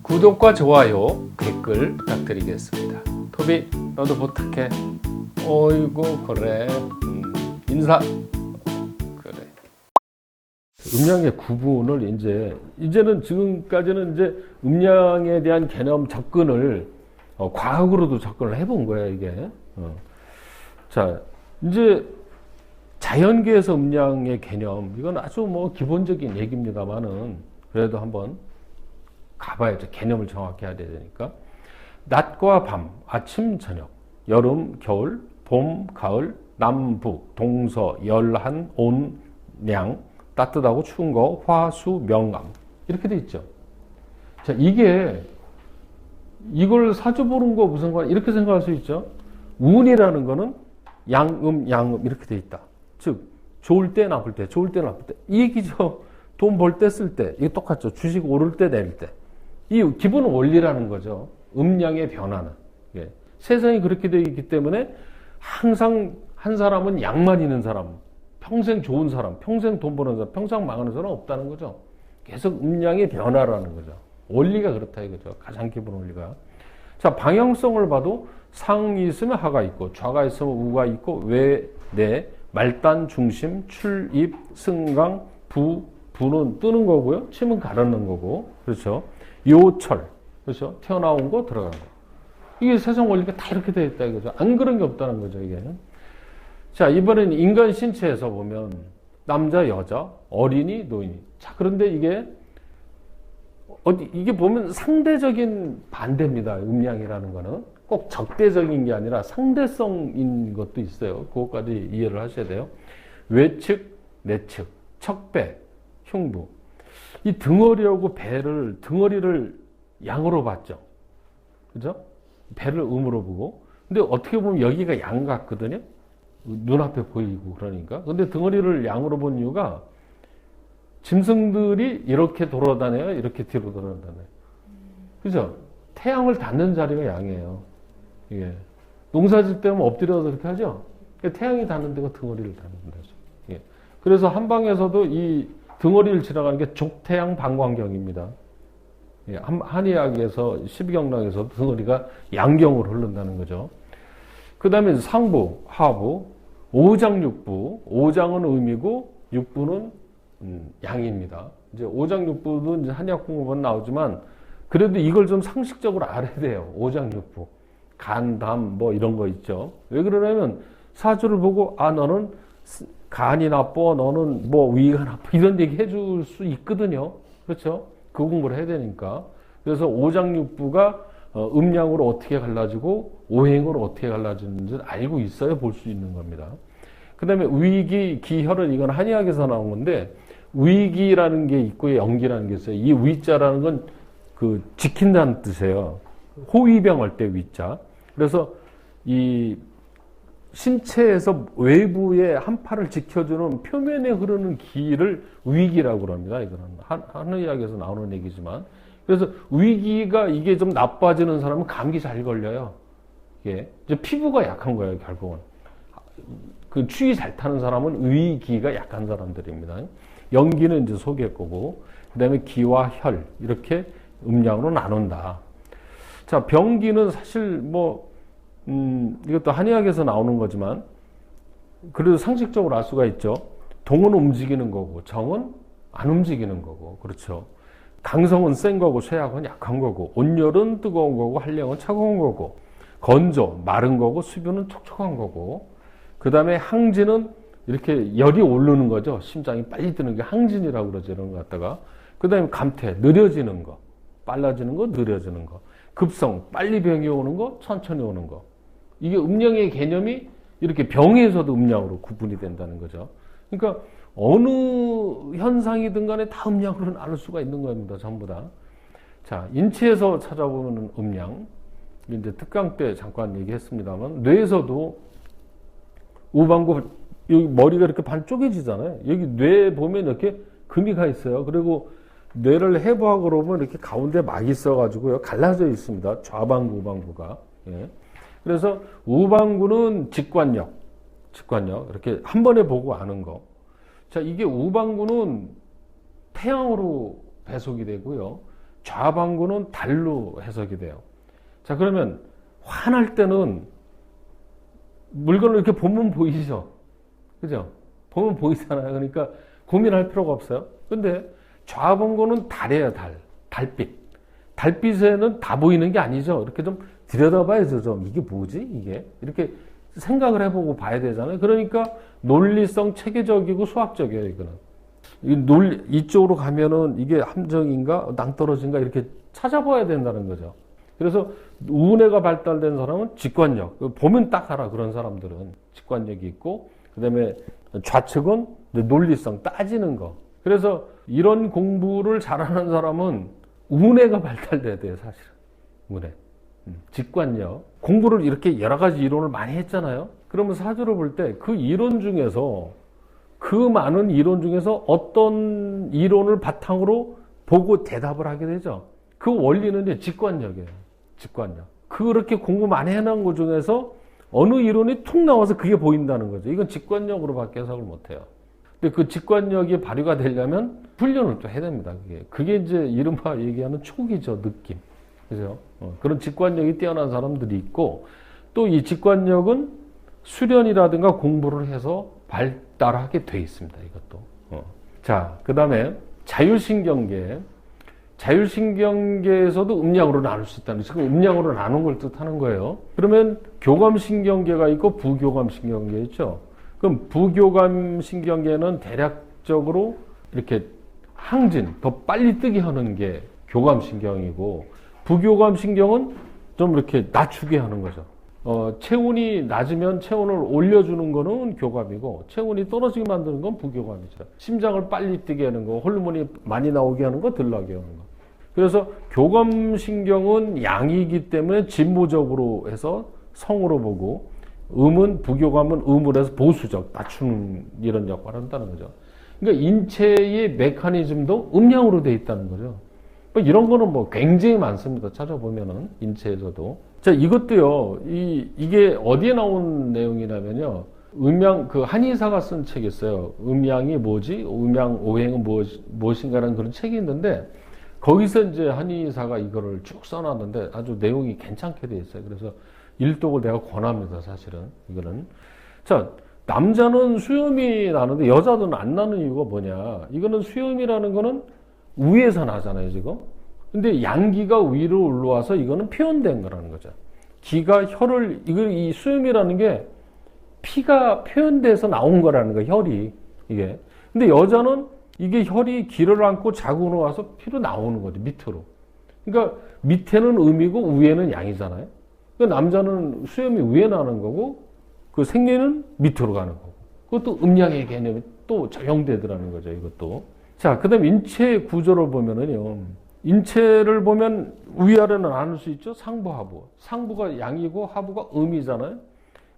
구독과 좋아요, 댓글 부탁드리겠습니다. 토비, 너도 부탁해. 어이구, 그래. 인사. 그래. 음량의 구분을 이제는 지금까지는 이제 음량에 대한 개념 접근을 과학으로도 접근을 해본 거야, 이게. 자, 이제 자연계에서 음량의 개념, 이건 아주 뭐 기본적인 얘기입니다만은 그래도 한번 가봐야죠. 개념을 정확히 해야 되니까. 낮과 밤, 아침, 저녁, 여름, 겨울, 봄, 가을, 남북, 동서, 열한, 온, 량, 따뜻하고 추운 거, 화, 수, 명암. 이렇게 돼 있죠. 자, 이걸 사주 보는 거 무슨 거 이렇게 생각할 수 있죠. 운이라는 거는 양음, 이렇게 돼 있다. 즉, 좋을 때, 나쁠 때, 좋을 때, 나쁠 때. 이 얘기죠. 돈 벌 때, 쓸 때. 이게 똑같죠. 주식 오를 때, 내릴 때. 이 기본 원리라는 거죠. 음량의 변화는. 예. 세상이 그렇게 되어 있기 때문에 항상 한 사람은 양만 있는 사람, 평생 좋은 사람, 평생 돈 버는 사람, 평생 망하는 사람 없다는 거죠. 계속 음량의 변화라는 거죠. 원리가 그렇다 이거죠. 가장 기본 원리가. 자, 방향성을 봐도 상이 있으면 하가 있고, 좌가 있으면 우가 있고, 외, 내, 말단, 중심, 출, 입, 승강, 부는 뜨는 거고요. 침은 가르는 거고. 그렇죠. 요철. 그렇죠. 튀어나온 거, 들어간 거. 이게 세상 원리가 다 이렇게 되어 있다 이거죠. 안 그런 게 없다는 거죠, 이게. 자, 이번엔 인간 신체에서 보면 남자, 여자, 어린이, 노인이. 자, 그런데 이게 보면 상대적인 반대입니다. 음량이라는 거는. 꼭 적대적인 게 아니라 상대성인 것도 있어요. 그것까지 이해를 하셔야 돼요. 외측, 내측, 척배, 흉부. 이 등어리하고 등어리를 양으로 봤죠. 그죠? 배를 음으로 보고. 근데 어떻게 보면 여기가 양 같거든요. 눈앞에 보이고 그러니까. 근데 등어리를 양으로 본 이유가 짐승들이 이렇게 돌아다녀요. 이렇게 뒤로 돌아다녀요. 그죠? 태양을 닿는 자리가 양이에요. 예. 농사질 때면 엎드려서 이렇게 하죠? 태양이 닿는 데가 등어리를 닿는 데죠. 예. 그래서 한방에서도 이 등어리를 지나가는 게 족태양 방광경입니다. 예. 한의학에서, 12경락에서 등어리가 양경으로 흐른다는 거죠. 그 다음에 상부, 하부, 오장육부. 오장은 음이고, 육부는 양입니다. 이제 오장육부는 이제 한의학 공부만 나오지만, 그래도 이걸 좀 상식적으로 알아야 돼요. 오장육부. 간, 담, 뭐 이런 거 있죠. 왜 그러냐면 사주를 보고 너는 간이 나빠, 너는 뭐 위가 나빠 이런 얘기 해줄 수 있거든요. 그렇죠? 그 공부를 해야 되니까. 그래서 오장육부가 음양으로 어떻게 갈라지고 오행으로 어떻게 갈라지는지 알고 있어야 볼 수 있는 겁니다. 그 다음에 위기, 기혈은 이건 한의학에서 나온 건데 위기라는 게 있고 연기라는 게 있어요. 이 위자라는 건 지킨다는 뜻이에요. 호위병 할 때 위자. 그래서 이 신체에서 외부의 한파를 지켜주는 표면에 흐르는 기를 위기라고 합니다. 이거는 한의학에서 나오는 얘기지만. 그래서 위기가 이게 좀 나빠지는 사람은 감기 잘 걸려요. 이게 이제 피부가 약한 거예요, 결국은. 그 추위 잘 타는 사람은 위기가 약한 사람들입니다. 연기는 이제 속의 거고, 그 다음에 기와 혈, 이렇게 음양으로 나눈다. 자, 병기는 사실 이것도 한의학에서 나오는 거지만, 그래도 상식적으로 알 수가 있죠. 동은 움직이는 거고, 정은 안 움직이는 거고, 그렇죠. 강성은 센 거고, 쇠약은 약한 거고, 온열은 뜨거운 거고, 한량은 차가운 거고, 건조, 마른 거고, 수변은 촉촉한 거고, 그 다음에 항진은 이렇게 열이 오르는 거죠. 심장이 빨리 뛰는 게 항진이라고 그러죠. 이런 거 갖다가. 그 다음에 감퇴, 느려지는 거. 빨라지는 거, 느려지는 거. 급성, 빨리 병이 오는 거, 천천히 오는 거. 이게 음량의 개념이 이렇게 병에서도 음량으로 구분이 된다는 거죠. 그러니까 어느 현상이든 간에 다 음량으로 나눌 수가 있는 겁니다. 전부 다. 자, 인체에서 찾아보면 음량. 이제 특강 때 잠깐 얘기했습니다만, 뇌에서도 우방구, 여기 머리가 이렇게 반 쪼개지잖아요. 여기 뇌에 보면 이렇게 금이 가 있어요. 그리고 뇌를 해부학으로 보면 이렇게 가운데 막 있어가지고요. 갈라져 있습니다. 좌방구, 우방구가. 예. 그래서 우방구는 직관력. 이렇게 한 번에 보고 아는 거. 자, 이게 우방구는 태양으로 배속이 되고요. 좌반구는 달로 해석이 돼요. 자, 그러면 화날 때는 물건을 이렇게 보면 보이죠? 그죠? 보면 보이잖아요. 그러니까 고민할 필요가 없어요. 근데 좌반구는 달이에요, 달. 달빛. 달빛에는 다 보이는 게 아니죠. 이렇게 좀 들여다봐야죠, 좀. 이게 뭐지? 이게? 이렇게 생각을 해보고 봐야 되잖아요. 그러니까 논리성, 체계적이고 수학적이에요, 이거는. 이쪽으로 가면은 이게 함정인가, 낭떠러진가 이렇게 찾아봐야 된다는 거죠. 그래서 우뇌가 발달된 사람은 직관력, 보면 딱 알아, 그런 사람들은. 직관력이 있고, 그 다음에 좌측은 논리성, 따지는 거. 그래서 이런 공부를 잘하는 사람은 우뇌가 발달돼야 돼요, 사실은. 우뇌. 직관력. 공부를 이렇게 여러 가지 이론을 많이 했잖아요. 그러면 사주를 볼 때 그 이론 중에서, 그 많은 이론 중에서 어떤 이론을 바탕으로 보고 대답을 하게 되죠. 그 원리는 이제 직관력이에요. 직관력. 그렇게 공부 많이 해놓은 것 중에서 어느 이론이 툭 나와서 그게 보인다는 거죠. 이건 직관력으로밖에 해석을 못 해요. 근데 그 직관력이 발휘가 되려면 훈련을 또 해야 됩니다. 그게 이제 이른바 얘기하는 촉이죠, 느낌. 그죠? 그런 직관력이 뛰어난 사람들이 있고, 또 이 직관력은 수련이라든가 공부를 해서 발달하게 돼 있습니다, 이것도. 자, 그 다음에 자율신경계. 자율신경계에서도 음양으로 나눌 수 있다는, 지금 음양으로 나눈 걸 뜻하는 거예요. 그러면 교감신경계가 있고 부교감신경계 있죠. 그럼 부교감신경계는 대략적으로 이렇게 항진, 더 빨리 뜨게 하는 게 교감신경이고, 부교감신경은 좀 이렇게 낮추게 하는 거죠. 체온이 낮으면 체온을 올려주는 거는 교감이고, 체온이 떨어지게 만드는 건 부교감이죠. 심장을 빨리 뛰게 하는 거, 호르몬이 많이 나오게 하는 거, 덜 나게 하는 거. 그래서 교감신경은 양이기 때문에 진보적으로 해서 성으로 보고, 부교감은 음으로 해서 보수적, 낮추는 이런 역할을 한다는 거죠. 그러니까 인체의 메커니즘도 음양으로 되어 있다는 거죠. 이런 거는 뭐 굉장히 많습니다. 찾아보면은, 인체에서도. 자, 이것도요, 이게 어디에 나온 내용이냐면요. 그 한의사가 쓴 책이 있어요. 음양이 뭐지? 음양 오행은 무엇인가라는 그런 책이 있는데, 거기서 이제 한의사가 이거를 쭉 써놨는데 아주 내용이 괜찮게 돼 있어요. 그래서 일독을 내가 권합니다, 사실은. 이거는. 자, 남자는 수염이 나는데 여자들은 안 나는 이유가 뭐냐. 이거는 수염이라는 거는 위에서 나잖아요, 지금. 근데 양기가 위로 올라와서 이거는 표현된 거라는 거죠. 기가 이 수염이라는 게 피가 표현돼서 나온 거라는 거예요, 혈이. 이게. 근데 여자는 이게 혈이 기를 안고 자궁으로 와서 피로 나오는 거죠, 밑으로. 그러니까 밑에는 음이고 위에는 양이잖아요. 그러니까 남자는 수염이 위에 나는 거고, 그 생리는 밑으로 가는 거고. 그것도 음양의 개념이 또 적용되더라는 거죠, 이것도. 자, 그 다음 인체 구조를 보면은요. 인체를 보면 위아래는 나눌 수 있죠. 상부, 하부. 상부가 양이고 하부가 음이잖아요.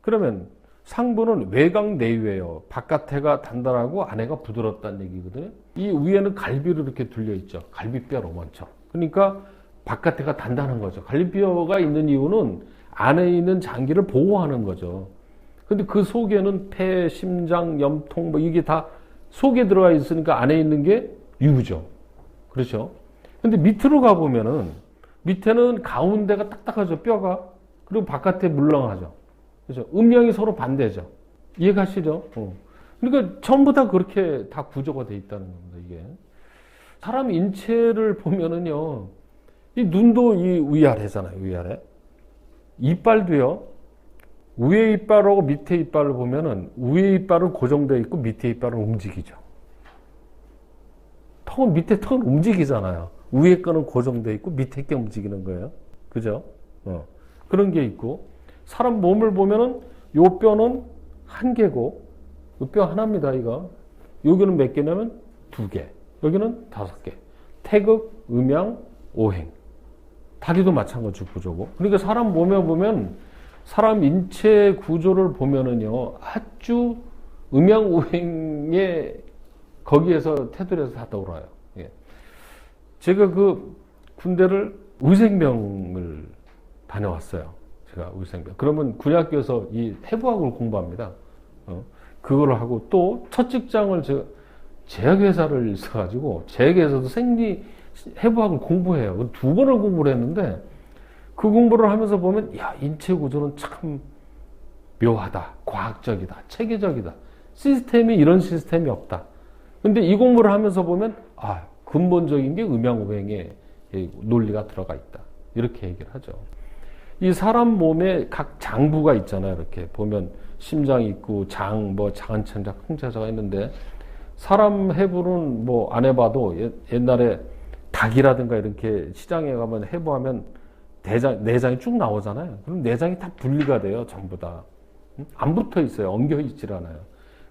그러면 상부는 외곽 내외예요. 바깥에가 단단하고 안에가 부드럽다는 얘기거든요. 이 위에는 갈비로 이렇게 둘려 있죠. 갈비뼈로 먼저. 그러니까 바깥에가 단단한 거죠. 갈비뼈가 있는 이유는 안에 있는 장기를 보호하는 거죠. 근데 그 속에는 폐, 심장, 염통 뭐 이게 다 속에 들어가 있으니까 안에 있는 게 유죠. 그렇죠? 근데 밑으로 가보면은 밑에는 가운데가 딱딱하죠. 뼈가. 그리고 바깥에 물렁하죠. 그렇죠? 음양이 서로 반대죠. 이해가시죠? 그러니까 전부 다 그렇게 다 구조가 돼 있다는 겁니다, 이게. 사람 인체를 보면은요, 이 눈도 이 위아래잖아요, 위아래. 이빨도요, 위에 이빨하고 밑에 이빨을 보면은 위에 이빨은 고정되어 있고 밑에 이빨은 움직이죠. 밑에 턱은 움직이잖아요. 위에 거는 고정되어 있고 밑에 게 움직이는 거예요. 그죠? 그런 게 있고, 사람 몸을 보면은 요 뼈는 한 개고, 요 뼈 하나입니다, 이거. 여기는 몇 개냐면 2개. 여기는 5개. 태극, 음양, 오행. 다리도 마찬가지로 구조고. 그러니까 사람 몸에 보면 사람 인체 구조를 보면은요, 아주 음양, 오행의 거기에서 테두리에서 다 떠올라요. 예. 제가 그 군대를 의생병을 다녀왔어요. 제가 의생병. 그러면 군학교에서 이 해부학을 공부합니다. 그걸 하고 또 첫 직장을 제가 제약회사를 있어가지고 제약회사도 해부학을 공부해요. 두 번을 공부를 했는데 그 공부를 하면서 보면 야, 인체 구조는 참 묘하다, 과학적이다, 체계적이다. 시스템이 이런 시스템이 없다. 근데 이 공부를 하면서 보면 아, 근본적인 게 음양오행의 논리가 들어가 있다. 이렇게 얘기를 하죠. 이 사람 몸에 각 장부가 있잖아요. 이렇게 보면 심장이 있고 장, 뭐 장안천자, 홍차자가 있는데 사람 해부는 뭐 안 해봐도 옛날에 닭이라든가 이렇게 시장에 가면 해부하면 내장이 쭉 나오잖아요. 그럼 내장이 다 분리가 돼요. 전부 다. 안 붙어 있어요. 엉겨 있질 않아요.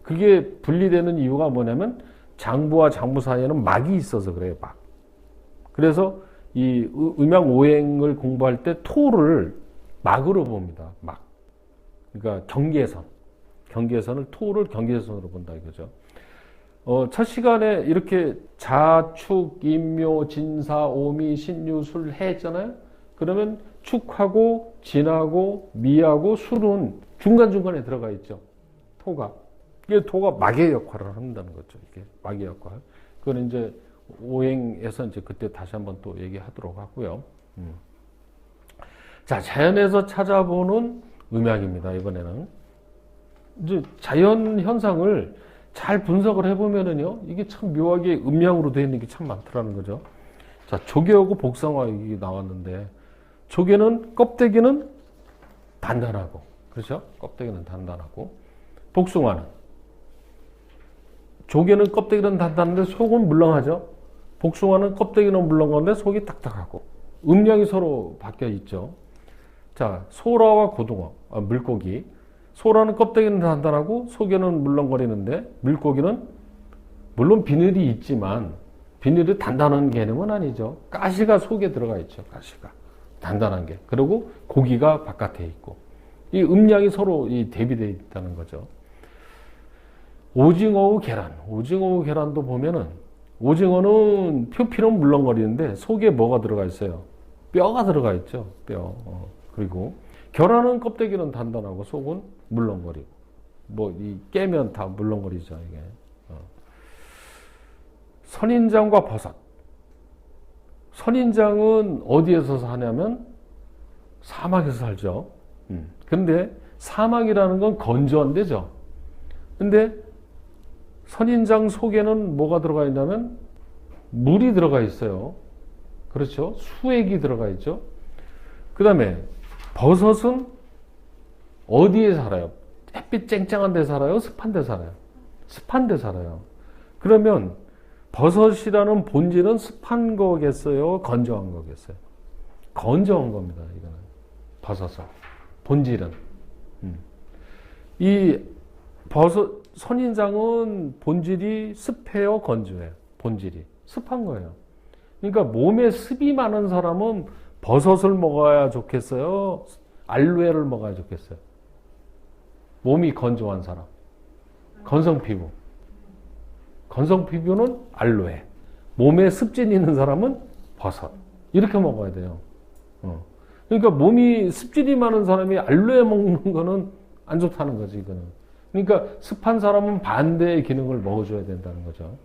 그게 분리되는 이유가 뭐냐면 장부와 장부 사이에는 막이 있어서 그래요. 막. 그래서 이 음양오행을 공부할 때 토를 막으로 봅니다. 막. 그러니까 경계선을 토를 경계선으로 본다 이거죠. 첫 시간에 이렇게 자축, 임묘, 진사, 오미, 신유, 술, 해 했잖아요. 그러면 축하고 진하고 미하고 술은 중간중간에 들어가 있죠. 토가. 이게 토가 막의 역할을 한다는 거죠. 이게 막의 역할. 그건 이제 오행에서 이제 그때 다시 한번 또 얘기하도록 하고요. 자, 자연에서 찾아보는 음양입니다. 이번에는 이제 자연 현상을 잘 분석을 해보면은요, 이게 참 묘하게 음양으로 되어 있는 게 참 많더라는 거죠. 자, 조개하고 복상화 이게 나왔는데, 조개는 껍데기는 단단하고, 그렇죠? 껍데기는 단단하고, 복숭아는 조개는 껍데기는 단단한데 속은 물렁하죠. 복숭아는 껍데기는 물렁한데 속이 딱딱하고, 음양이 서로 바뀌어 있죠. 자, 소라와 고등어, 물고기. 소라는 껍데기는 단단하고 속에는 물렁거리는데 물고기는 물론 비늘이 있지만 비늘이 단단한 개념은 아니죠. 가시가 속에 들어가 있죠. 가시가 단단한 게. 그리고 고기가 바깥에 있고 이 음양이 서로 대비되어 있다는 거죠. 오징어의 계란. 오징어의 계란도 보면은 오징어는 표피는 물렁거리는데 속에 뭐가 들어가 있어요? 뼈가 들어가 있죠. 뼈. 그리고 계란은 껍데기는 단단하고 속은 물렁거리고 뭐 이 깨면 다 물렁거리죠 이게. 선인장과 버섯. 선인장은 어디에서 사냐면 사막에서 살죠. 근데 사막이라는 건 건조한 데죠. 근데 선인장 속에는 뭐가 들어가 있냐면 물이 들어가 있어요. 그렇죠. 수액이 들어가 있죠. 그 다음에 버섯은 어디에 살아요? 햇빛 쨍쨍한 데 살아요? 습한 데 살아요? 습한 데 살아요. 그러면 버섯이라는 본질은 습한 거겠어요? 건조한 거겠어요? 건조한 겁니다. 이거는 버섯은 본질은. 이 버섯 선인장은 본질이 습해요? 건조해요? 본질이 습한 거예요. 그러니까 몸에 습이 많은 사람은 버섯을 먹어야 좋겠어요? 알로에를 먹어야 좋겠어요? 몸이 건조한 사람. 건성피부. 건성피부는 알로에. 몸에 습진 있는 사람은 버섯. 이렇게 먹어야 돼요. 그러니까 몸이 습진이 많은 사람이 알로에 먹는 거는 안 좋다는 거지, 이거는. 그러니까 습한 사람은 반대의 기능을 먹어줘야 된다는 거죠.